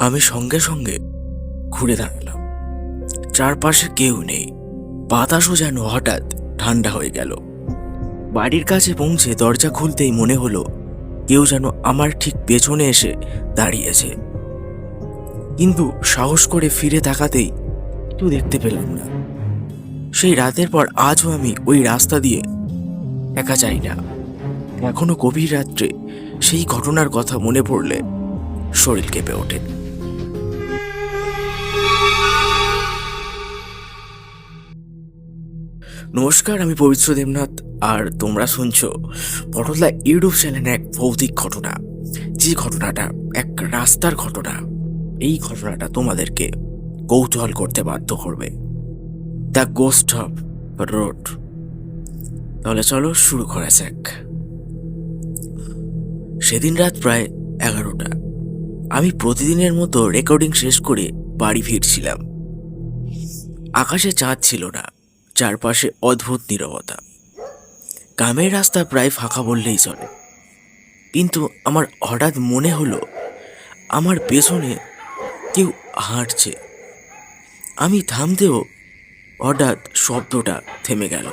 আমি সঙ্গে সঙ্গে ঘুরে দাঁড়ালাম। চারপাশে কেউ নেই, বাতাসও যেন হঠাৎ ঠান্ডা হয়ে গেল। বাড়ির কাছে পৌঁছে দরজা খুলতেই মনে হলো কেউ যেন আমার ঠিক পেছনে এসে দাঁড়িয়েছে, কিন্তু সাহস করে ফিরে তাকাতেই কিছু দেখতে পেলাম না। সেই রাতের পর আজও আমি ওই রাস্তা দিয়ে একা যাই না। এখনো গভীর রাত্রে সেই ঘটনার কথা মনে পড়লে শরীর কেঁপে ওঠে। নমস্কার, আমি পবিত্র দেবনাথ, আর তোমরা শুনছো পটলদা ইউটিউব চ্যানেলের এক ভৌতিক ঘটনা। যে ঘটনাটা এক রাস্তার ঘটনা, এই ঘটনাটা তোমাদেরকে কৌতূহল করতে বাধ্য করবে। The ghost of road. তাহলে চলো শুরু করা যাক। সেদিন রাত প্রায় 11টা। আমি প্রতিদিনের মতো রেকর্ডিং শেষ করে বাড়ি ফিরছিলাম। আকাশে চাঁদ ছিল না, চারপাশে অদ্ভুত নীরবতা। গ্রামের রাস্তা প্রায় ফাঁকা বললেই চলে, কিন্তু আমার হঠাৎ মনে হলো আমার পেছনে কেউ হাঁটছে। আমি থামতেও হঠাৎ শব্দটা থেমে গেল।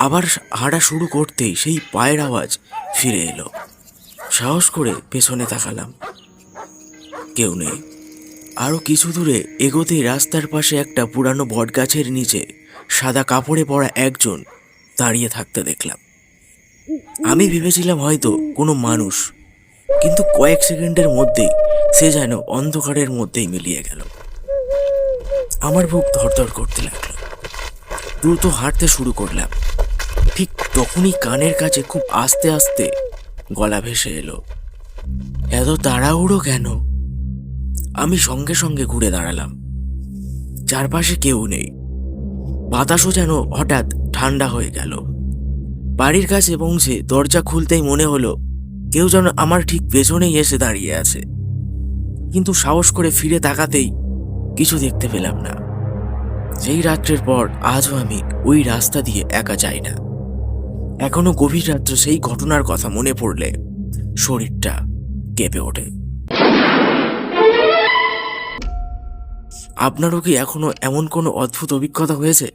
আবার হাঁটা শুরু করতেই সেই পায়ের আওয়াজ ফিরে এলো। সাহস করে পেছনে তাকালাম, কেউ নেই। আরো কিছু দূরে এগোতেই রাস্তার পাশে একটা পুরানো বটগাছের নিচে সাদা কাপড়ে পরা একজন দাঁড়িয়ে থাকতে দেখলাম। আমি ভেবেছিলাম হয়তো কোনো মানুষ, কিন্তু কয়েক সেকেন্ডের মধ্যেই সে যেন অন্ধকারের মধ্যেই মিলিয়ে গেল। আমার বুক ধড়ধড় করতে লাগলো। দ্রুত হাঁটতে শুরু করলাম। ঠিক তখনই কানের কাছে খুব আস্তে আস্তে গলা ভেসে এলো, এত তাড়াহুড়ো কেন? আমি সঙ্গে সঙ্গে ঘুরে দাঁড়ালাম। চারপাশে কেউ নেই, বাতাসও যেন হঠাৎ ঠান্ডা হয়ে গেল। বাড়ির কাছে পৌঁছে দরজা খুলতেই মনে হলো কেউ যেন আমার ঠিক পেছনেই এসে দাঁড়িয়ে আছে, কিন্তু সাহস করে ফিরে তাকাতেই কিছু দেখতে পেলাম না। সেই রাত্রের পর আজও আমি ওই রাস্তা দিয়ে একা যাই না। এখনো গভীর রাত্রে সেই ঘটনার কথা মনে পড়লে শরীরটা কেঁপে ওঠে। আপনারও কি এখনো এমন কোনো অদ্ভুত অভিজ্ঞতা হয়েছে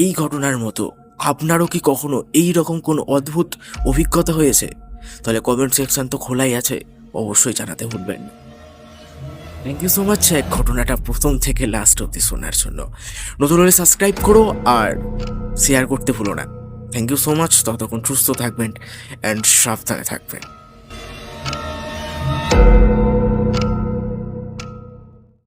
এই ঘটনার মতো? আপনারও কি কখনো এই রকম কোনো অদ্ভুত অভিজ্ঞতা হয়েছে? তাহলে কমেন্ট সেকশন তো খোলাই আছে, অবশ্যই জানাতে ভুলবেন না। থ্যাংক ইউ সো মাচ ঘটনাটা প্রথম থেকে লাস্ট অবধি শোনার জন্য। নতুন হলে সাবস্ক্রাইব করো আর শেয়ার করতে ভুলো না। Thank you so much. ততক্ষণ সুস্থ থাকবেন অ্যান্ড সাবধানে থাকবেন।